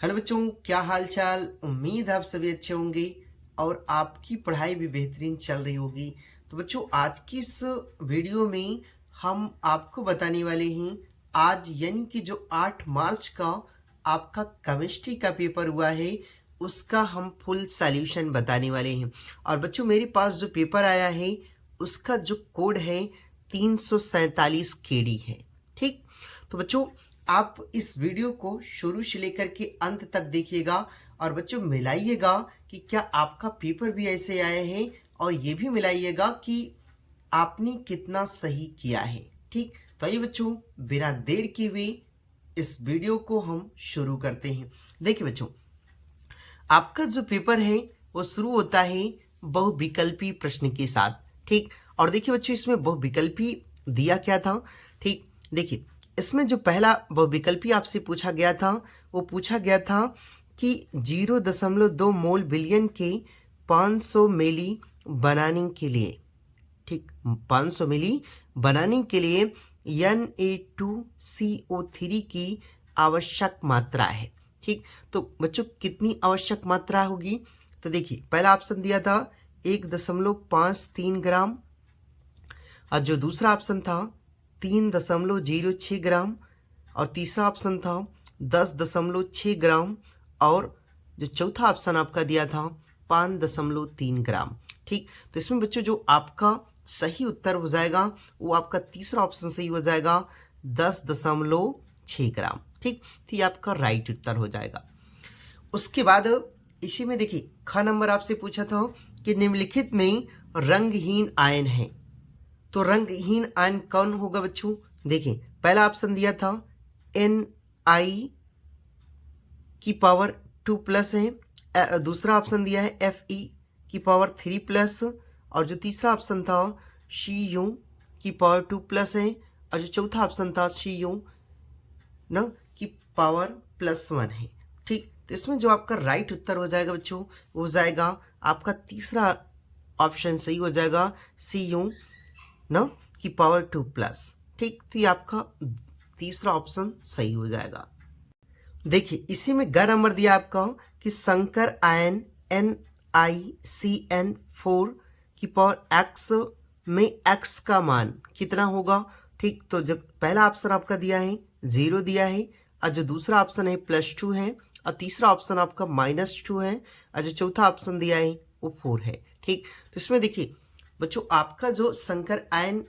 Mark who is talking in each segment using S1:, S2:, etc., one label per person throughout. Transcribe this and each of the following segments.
S1: Hello बच्चों, क्या हाल चाल। उम्मीद आप सभी अच्छे होंगे और आपकी पढ़ाई भी बेहतरीन चल रही होगी। तो बच्चों, आज की इस वीडियो में हम आपको बताने वाले हैं आज यानी कि जो 8 मार्च का आपका केमिस्ट्री का पेपर हुआ है उसका हम फुल सॉल्यूशन बताने वाले हैं। और बच्चों, मेरे पास जो पेपर आया है उसका जो कोड है 347 KD है। ठीक, तो बच्चों आप इस वीडियो को शुरू से लेकर के अंत तक देखिएगा और बच्चों मिलाइएगा कि क्या आपका पेपर भी ऐसे आए हैं और ये भी मिलाइएगा कि आपने कितना सही किया है। ठीक, तो आइए बच्चों बिना देर किए हुए इस वीडियो को हम शुरू करते हैं। देखिए बच्चों, आपका जो पेपर है वो शुरू होता है बहुविकल्पी प्रश्न के साथ। ठीक, और देखिए बच्चों इसमें बहुविकल्पी दिया क्या था। ठीक, देखिए इसमें जो पहला बहुविकल्पी आपसे पूछा गया था वो पूछा गया था कि 0.2 मोल बिलियन के 500 मिली बनाने के लिए, ठीक 500 मिली बनाने के लिए Na2CO3 की आवश्यक मात्रा है। ठीक, तो बच्चों कितनी आवश्यक मात्रा होगी, तो देखिए पहला ऑप्शन दिया था 1.53 ग्राम और जो दूसरा ऑप्शन था 3.06 ग्राम और तीसरा ऑप्शन था 10.6 ग्राम और जो चौथा ऑप्शन आपका दिया था 5.3 ग्राम। ठीक, तो इसमें बच्चों जो आपका सही उत्तर हो जाएगा वो आपका तीसरा ऑप्शन सही हो जाएगा 10.6 ग्राम। ठीक, तो ये आपका राइट उत्तर हो जाएगा। उसके बाद इसी में देखिए ख नंबर आपसे पूछा था कि निम्नलिखित में रंगहीन आयन है, तो रंगहीन आयन कौन होगा बच्चों। देखिए पहला ऑप्शन दिया था Ni की पावर 2+ है, दूसरा ऑप्शन दिया है Fe की पावर 3+ और जो तीसरा ऑप्शन था Cu की पावर 2+ है और जो चौथा ऑप्शन था Cu न की पावर +1 है। ठीक, तो इसमें जो आपका राइट उत्तर हो जाएगा बच्चों वो हो जाएगा आपका तीसरा ऑप्शन सही हो जाएगा Cu न की पावर 2+। ठीक, तो ये आपका तीसरा ऑप्शन सही हो जाएगा। देखिए इसी में ग नंबर दिया आपका कि संकर आयन NiCN4 की पावर x में x का मान कितना होगा। ठीक, तो जब पहला ऑप्शन आपका दिया है 0 दिया है और जो दूसरा ऑप्शन है +2 है और तीसरा ऑप्शन आपका -2 है और जो चौथा ऑप्शन दिया है वो 4 है। ठीक, तो इसमें देखिए बच्चों आपका जो संकर आयन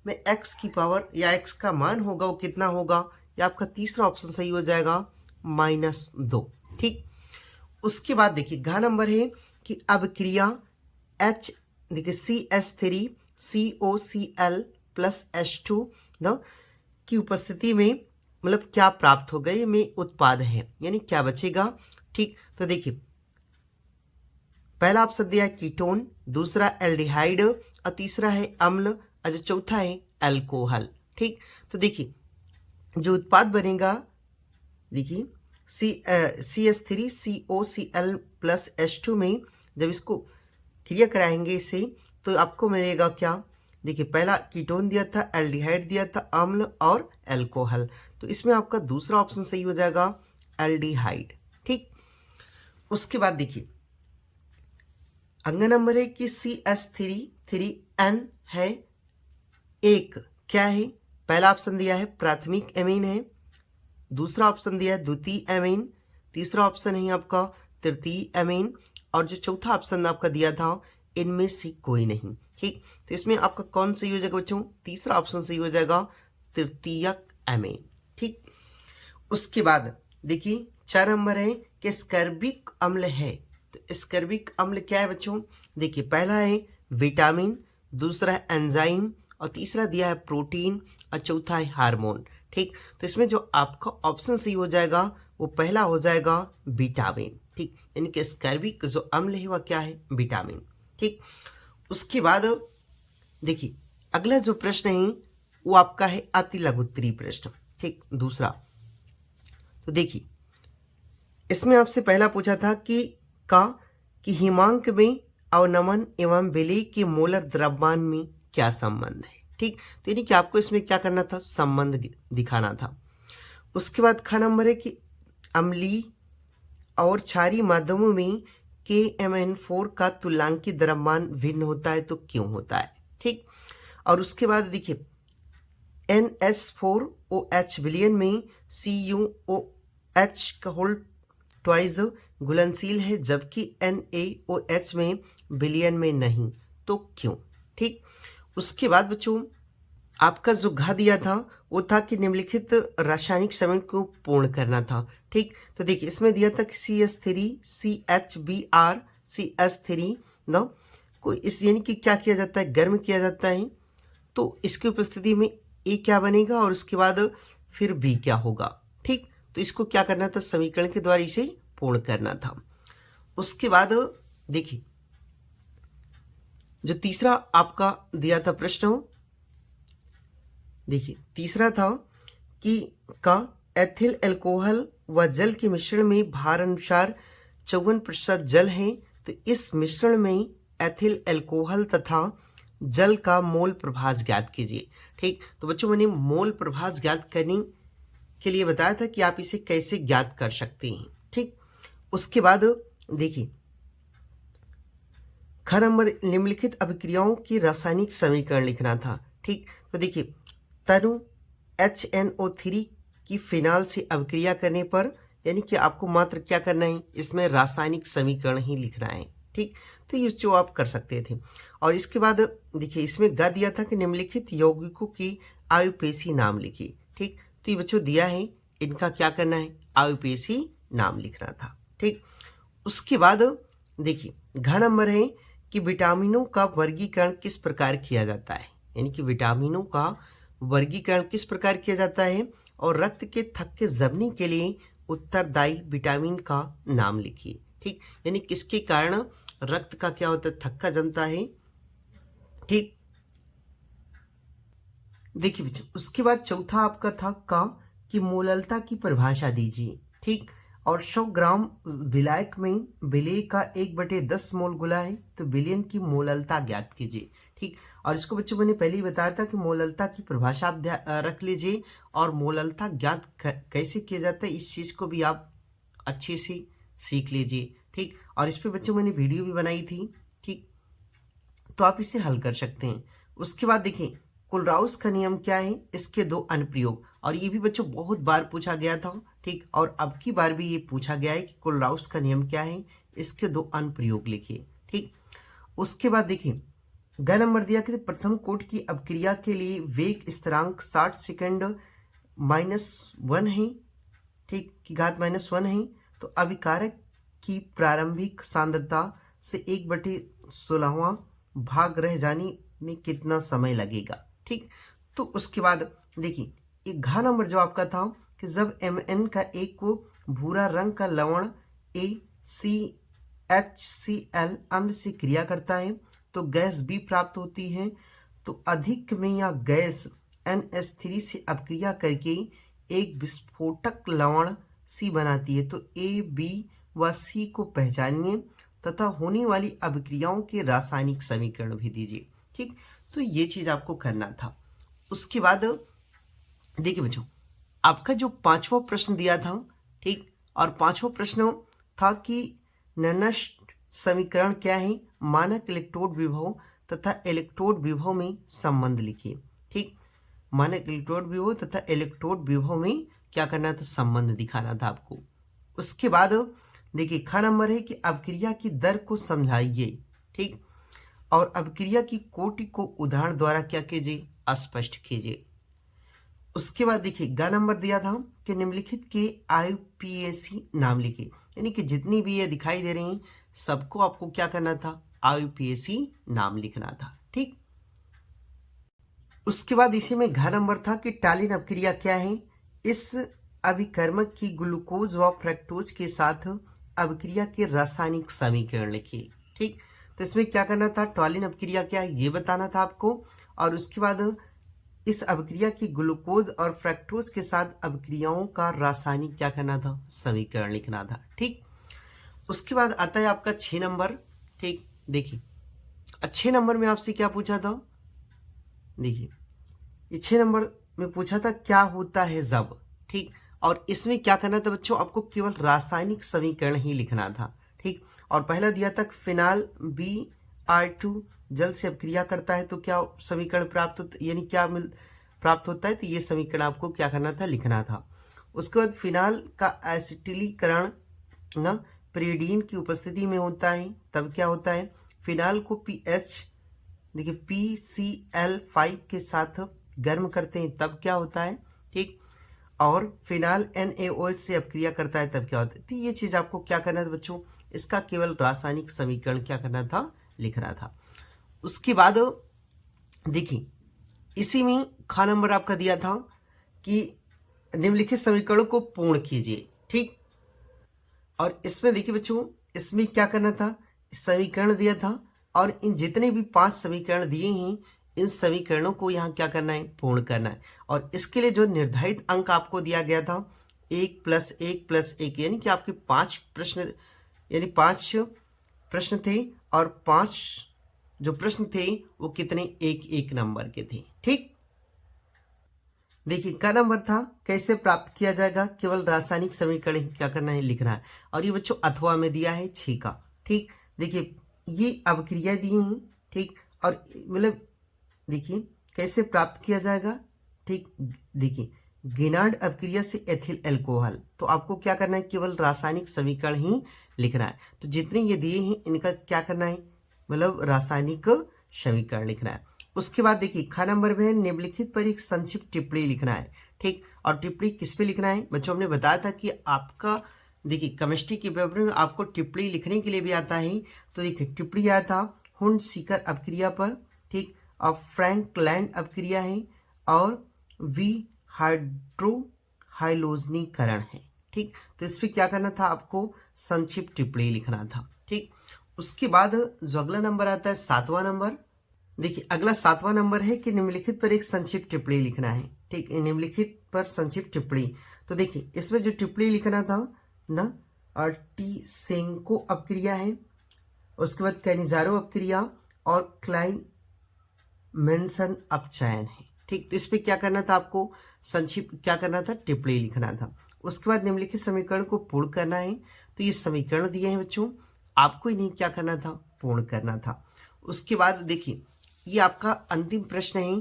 S1: में x की पावर या x का मान होगा वो कितना होगा, या आपका तीसरा ऑप्शन सही हो जाएगा -2। ठीक, उसके बाद देखिए घ नंबर है कि अभिक्रिया H देखिए CH3COCl+H2 न की उपस्थिति में मतलब क्या प्राप्त होगा, ये में उत्पाद है यानी क्या बचेगा। ठीक, तो देखिए पहला ऑप्शन दिया है कीटोन, दूसरा एल्डिहाइड और तीसरा है अम्ल और जो चौथा है अल्कोहल। ठीक, तो देखिए जो उत्पाद बनेगा देखिए CH3COCl+H2 में जब इसको क्रिया कराएंगे इसे तो आपको मिलेगा क्या। देखिए पहला कीटोन दिया था, एल्डिहाइड दिया था, अम्ल और अल्कोहल, तो इसमें आपका दूसरा ऑप्शन सही हो जाएगा एल्डिहाइड। ठीक, उसके बाद देखिए अगला नंबर है कि CH3 है एक क्या है, पहला ऑप्शन दिया है प्राथमिक एमीन है, दूसरा ऑप्शन दिया है द्वितीय एमीन, तीसरा ऑप्शन है आपका तृतीय एमीन और जो चौथा ऑप्शन आपका दिया था इनमें से कोई नहीं। ठीक, तो इसमें आपका कौन सही हो जाएगा बच्चों, तीसरा ऑप्शन सही हो जाएगा तृतीयक एमीन। ठीक, उसके बाद देखिए 4 नंबर है कि स्कर्बिक अम्ल है, तो स्कर्बिक अम्ल क्या है बच्चों। देखिए पहला है विटामिन, दूसरा है एंजाइम और तीसरा दिया है प्रोटीन और चौथा है हार्मोन। ठीक, तो इसमें जो आपका ऑप्शन सही हो जाएगा वो पहला हो जाएगा विटामिन। ठीक, यानी कि स्कर्बिक जो अम्ल है वह क्या है, विटामिन। ठीक, उसके बाद देखिए अगला जो प्रश्न है वो आपका है अति लघुत्तरीय प्रश्न। ठीक, दूसरा तो देखिए इसमें आपसे पहला पूछा था कि हिमांक में अवनमन एवं विलय के मोलर द्रव्यमान में क्या संबंध है। ठीक, तो यानी कि आपको इसमें क्या करना था, संबंध दिखाना था। उसके बाद ख नंबर है कि अम्लीय और क्षारीय माध्यमों में KMN4 का तुल्यांकित द्रव्यमान भिन्न होता है तो क्यों होता है। ठीक, और उसके बाद देखिए NS4OH विलयन में CuOH का होल ट्वाइस घुलनशील है, जबकि NaOH में विलयन में नहीं, तो क्यों। ठीक, उसके बाद बच्चों आपका जो घ दिया था वो था कि निम्नलिखित रासायनिक समीकरण को पूर्ण करना था। ठीक, तो देखिए इसमें दिया था कि CH3 CHBr CH3 न को इस यानी कि क्या किया जाता है, गर्म किया जाता है, तो इसकी उपस्थिति में A क्या बनेगा और उसके बाद फिर B क्या होगा। ठीक, तो इसको क्या करना था, समीकरण के द्वारा इसे पूर्ण करना था। उसके बाद देखिए जो तीसरा आपका दिया था प्रश्न, देखिए तीसरा था कि का एथिल अल्कोहल व जल के मिश्रण में भार अनुसार 54% जल है, तो इस मिश्रण में एथिल अल्कोहल तथा जल का मोल प्रभाज ज्ञात कीजिए। ठीक, तो बच्चों मैंने मोल प्रभाज ज्ञात करने के लिए बताया था कि आप इसे कैसे ज्ञात कर सकते हैं। ठीक, उसके बाद देखिए ख नंबर निम्नलिखित अभिक्रियाओं की रासायनिक समीकरण लिखना था। ठीक, तो देखिए तनु HNO3 की फिनाल से अभिक्रिया करने पर यानी कि आपको मात्र क्या करना है, इसमें रासायनिक समीकरण ही लिखना है। ठीक, तो ये जो आप कर सकते थे। और इसके बाद देखिए इसमें ग दिया था कि निम्नलिखित यौगिकों की आयुपेशी नाम लिखिए। ठीक, तो ये बच्चों दिया है, इनका क्या करना है, आयुपेशी नाम लिखना था। ठीक, उसके बाद देखिए घ नंबर है कि विटामिनों का वर्गीकरण किस प्रकार किया जाता है, यानी कि विटामिनों का वर्गीकरण किस प्रकार किया जाता है, और रक्त के थक्के जमने के लिए उत्तरदायी विटामिन का नाम लिखिए। ठीक, यानी किसके कारण रक्त का क्या होता है, थक्का जमता है। ठीक, देखिए बच्चों उसके बाद चौथा आपका था का कि मोललता की परिभाषा दीजिए। ठीक, और 100 ग्राम विलायक में विलेय का 1/10 मोल गुला है, तो विलयन की मोललता ज्ञात कीजिए। ठीक, और इसको बच्चों मैंने पहले ही बताया था कि मोललता की परिभाषा आप रख लीजिए, और मोललता ज्ञात कैसे किया जाता है इस चीज़ को भी आप अच्छे से सीख लीजिए। ठीक, और इस पर बच्चों मैंने वीडियो भी बनाई थी। ठीक, तो आप इसे हल कर सकते हैं। उसके बाद देखिए कुलराउस का नियम क्या है, इसके 2 अनुप्रयोग, और ये भी बच्चों बहुत बार पूछा गया था। ठीक, और अब की बार भी ये पूछा गया है कि कुलराउस का नियम क्या है, इसके 2 अनुप्रयोग लिखिए। ठीक, उसके बाद देखिए ग नंबर दिया कि प्रथम कोट की अपक्रिया के लिए वेग स्थिरांक 60 सेकंड -1 है। ठीक, की घात -1 है, तो अभिकारक की प्रारंभिक सांद्रता से 1/16वां भाग रह जाने में कितना समय लगेगा। ठीक, तो उसके बाद देखिए एक घ नंबर जो आपका था कि जब Mn का एक को भूरा रंग का लवण ACHCl अम्ल से क्रिया करता है तो गैस B प्राप्त होती है, तो अधिक में यह गैस NH3 से अपक्रिया करके एक विस्फोटक लवण C बनाती है, तो A, B व C को पहचानिए तथा होने वाली अभिक्रियाओं के रासायनिक समीकरण भी दीजिए। ठीक, तो ये चीज़ आपको करना था। उसके बाद देखिए बच्चों आपका जो 5वां प्रश्न दिया था, ठीक, और 5वां प्रश्न था कि ननस्ट समीकरण क्या है, मानक इलेक्ट्रोड विभव तथा इलेक्ट्रोड विभव में संबंध लिखिए। ठीक, मानक इलेक्ट्रोड विभव तथा इलेक्ट्रोड विभव में क्या करना था, संबंध दिखाना था आपको। उसके बाद देखिए ख नंबर है कि अभिक्रिया की दर को समझाइए। ठीक, और अभिक्रिया की कोटि को उदाहरण द्वारा क्या कीजिए, स्पष्ट कीजिए। उसके बाद देखिए ग नंबर दिया था कि निम्नलिखित के आयुपीएसी नाम लिखिए, यानी कि जितनी भी ये दिखाई दे रही हैं सबको आपको क्या करना था, आयुपीएसी नाम लिखना था। ठीक, उसके बाद इसी में घ नंबर था कि टालिन अपक्रिया क्या है, इस अभिकर्मक की ग्लूकोज व फ्रक्टोज के साथ अभिक्रिया के रासायनिक समीकरण लिखिए। ठीक, तो इसमें क्या करना था, टालिन अपक्रिया क्या है ये बताना था आपको, और उसके बाद इस अभिक्रिया की ग्लूकोज और फ्रक्टोज के साथ अभिक्रियाओं का रासायनिक क्या करना था, समीकरण लिखना था। ठीक, उसके बाद आता है आपका 6 नंबर। ठीक, देखिए 6 नंबर में आपसे क्या पूछा था, देखिए ये 6 नंबर में पूछा था क्या होता है जब। ठीक, और इसमें क्या करना था बच्चों, आपको केवल रासायनिक समीकरण ही लिखना था। ठीक, और पहला दिया था फिनाल Br2 जल से अपक्रिया करता है तो क्या समीकरण प्राप्त होता, यानी क्या प्राप्त होता है, तो ये समीकरण आपको क्या करना था, लिखना था। उसके बाद फिनाल का एसिटिलीकरण ना प्रीडीन की उपस्थिति में होता है, तब क्या होता है, फिनाल को पीएच देखिए PCl5 के साथ गर्म करते हैं तब क्या होता है। ठीक, और फिनाल NaOH से अपक्रिया करता है तब क्या होता है। तो ये चीज़ आपको क्या करना था बच्चों, इसका केवल रासायनिक समीकरण क्या करना था, लिखना था। उसके बाद देखिए इसी में खा नंबर आपका दिया था कि निम्नलिखित समीकरणों को पूर्ण कीजिए। ठीक, और इसमें देखिए बच्चों, इसमें क्या करना था, समीकरण दिया था और इन जितने भी 5 समीकरण दिए हैं इन समीकरणों को यहाँ क्या करना है, पूर्ण करना है। और इसके लिए जो निर्धारित अंक आपको दिया गया था 1 + 1 + 1, यानी कि आपके 5 प्रश्न, यानी 5 प्रश्न थे और 5 जो प्रश्न थे वो कितने, 1-1 नंबर के थे। ठीक, देखिए का नंबर था कैसे प्राप्त किया जाएगा, केवल रासायनिक समीकरण ही क्या करना है, लिखना है। और ये बच्चों अथवा में दिया है 6 का। ठीक, देखिए ये अवक्रिया दी हैं। ठीक, और मतलब देखिए कैसे प्राप्त किया जाएगा। ठीक, देखिए गिनार्ड अपक्रिया से एथिल अल्कोहल, तो आपको क्या करना है, केवल रासायनिक समीकरण ही लिखना है। तो जितने ये दिए हैं इनका क्या करना है, मतलब रासायनिक समीकरण लिखना है। उसके बाद देखिए खा नंबर में निम्नलिखित पर एक संक्षिप्त टिप्पणी लिखना है। ठीक, और टिप्पणी किस पे लिखना है बच्चों, हमने बताया था कि आपका देखिए केमिस्ट्री के पेपर में आपको टिप्पणी लिखने के लिए भी आता है। तो देखिए टिप्पणी आया था हुंड सीकर अपक्रिया पर। ठीक, और फ्रैंकलैंड अपक्रिया है और वी हाइड्रोहाइलोजनीकरण है। ठीक, तो इस पर क्या करना था, आपको संक्षिप्त टिप्पणी लिखना था। ठीक, उसके बाद जो अगला नंबर आता है 7वां नंबर, देखिए अगला 7वां नंबर है कि निम्नलिखित पर एक संक्षिप्त टिप्पणी लिखना है। ठीक, निम्नलिखित पर संक्षिप्त टिप्पणी, तो देखिए इसमें जो टिप्पणी लिखना था ना, टीसेंको अपक्रिया है, उसके बाद कैनिजारो अपक्रिया और क्लाइमेंसन अपचयन है। ठीक, तो इस पर क्या करना था, आपको संक्षिप्त क्या करना था, टिप्पणी लिखना था। उसके बाद निम्नलिखित समीकरण को पूर्ण करना है। तो ये समीकरण दिए हैं बच्चों, आपको इन्हें क्या करना था, पूर्ण करना था। उसके बाद देखिए ये आपका अंतिम प्रश्न है,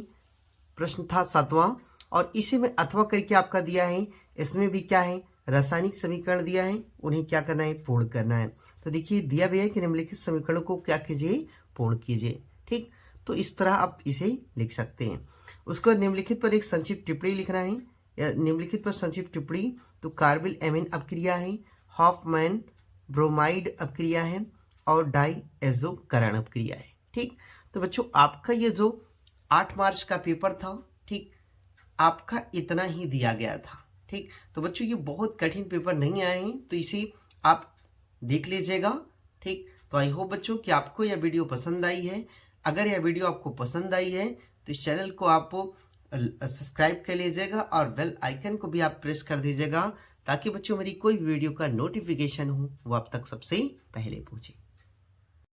S1: प्रश्न था 7वां, और इसी में अथवा करके आपका दिया है। इसमें भी क्या है, रासायनिक समीकरण दिया है, उन्हें क्या करना है, पूर्ण करना है। तो देखिए दिया भी है कि निम्नलिखित समीकरणों को क्या कीजिए, पूर्ण कीजिए। ठीक, तो इस तरह आप इसे लिख सकते हैं। उसके बाद निम्नलिखित पर एक संक्षिप्त टिप्पणी लिखना है, या निम्नलिखित पर संक्षिप्त टिप्पणी, तो कार्बिल एमिन अपक्रिया है, हॉफमैन ब्रोमाइड अपक्रिया है और डाइएजोकरण अपक्रिया है। ठीक, तो बच्चों आपका ये जो 8 मार्च का पेपर था, ठीक, आपका इतना ही दिया गया था। ठीक, तो बच्चों ये बहुत कठिन पेपर नहीं आए हैं, तो इसे आप देख लीजिएगा। ठीक, तो आई होप बच्चों कि आपको यह वीडियो पसंद आई है। अगर यह वीडियो आपको पसंद आई है तो इस चैनल को आप सब्सक्राइब कर लीजिएगा और बेल आइकन को भी आप प्रेस कर दीजिएगा, ताकि बच्चों मेरी कोई भी वीडियो का नोटिफिकेशन हो वो आप तक सबसे पहले पहुँचे।